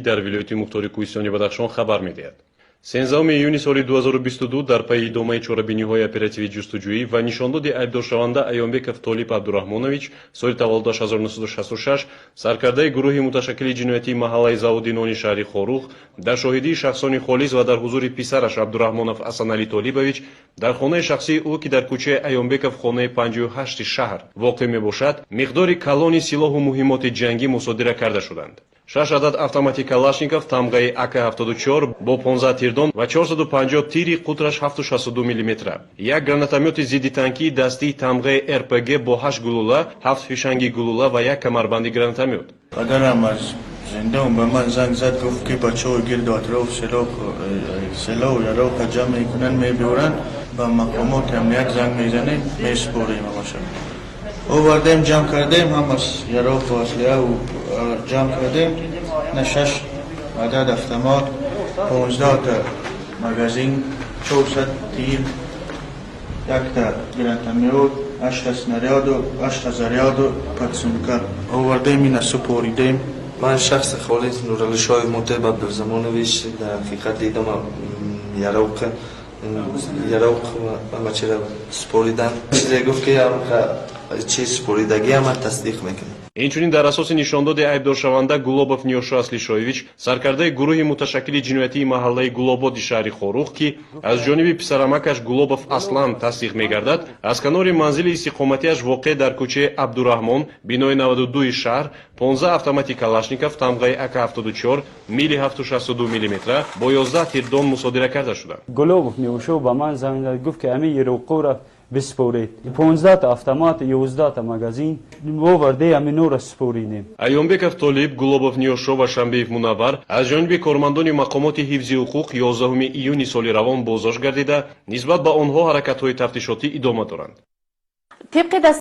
дар вилояти мухтори Кӯҳистони Бадахшон хабар медиҳад. 13 июни соли 2022 дар пайи идомаи чорабиниҳои оперативи ҷустуҷӯӣ ва нишондоди айбдоршаванда Аёнбеков Толиб Абдурахмонович соли таваллудаш 1966 саркардаи гурӯҳи муташаккили ҷиноятии маҳаллаи заводи нони шаҳри Хорух дар шоҳидии шахсони холис ва дар ҳузури писараш Абдурахмонов Асанали Толибович дар хонаи шахсии ӯ ки дар кӯчаи Аёнбеков хонаи 58 шаҳр воқеъ мебошад миқдори калони силоҳу муҳимоти ҷангӣ мусодира карда шуданд. 6 адад автомати Калашников тамғаи АК-74 бо 15 тирдон ва 450 тири қутраш 762 мм, як гранатомёти зидди танкии дастии тамғаи РПГ бо 8 гулула, 7 фишанги гулула ва як камарбанди гранатомёт. Падарам аз зиндаон ба ман занг зад, гуфт ки бачаҳои гирду атроф село яроқа ҷамъ мекунанд, мебиёранд, ба мақомоти амният занг мезанем, месупорем ҳамаша. Овардем, ҷамъ кардем, ҳамаш яроқу аслиҳа ҷамъ кардем. На 6 адад автомат, 15 та магазин, 400 тир, 1 та гранатомёт, 8 та снаряду, 8 та заряду, подсумка. Овардем, ина супоридем. Ман шахси холис Нуралишоев Мутеб Абдузамонович дар ҳақиқат дидам яроқ амачира супоридан. Чизе гуфт ки чи супоридагиама тасдиқ мекунам. Инчунин дар асоси нишондоди айбдоршаванда Гулобов Ниёшо Аслишоевич саркардаи гурӯҳи муташаккили ҷиноятии маҳаллаи Гулободи шаҳри Хорух ки аз ҷониби писарамакаш Гулобов Аслан тасдиқ мегардад, аз канори манзили истиқоматиаш воқеъ дар кӯчаи Абдурахмон бинои 92 шаҳр 15 автомати Калашников тамғаи АК-74 мили 762 мм бо 11 тирдон мусодира карда шуданд. Гулобов Ниёшо ба ман занг зад, гуфт ки ҳамин яроқҳоро биспоред. 15 та автомат, 11 та магазин оварде ҳаминҳоро супоридем. Аёнбеков Толиб, Гулобов Ниёшо ва Шамбеев Мунаввар аз ҷониби кормандони мақомоти ҳифзи ҳуқуқ 11 июни соли равон боздошт гардида, нисбат ба онҳо ҳаракатҳои тафтишотӣ идома доранд.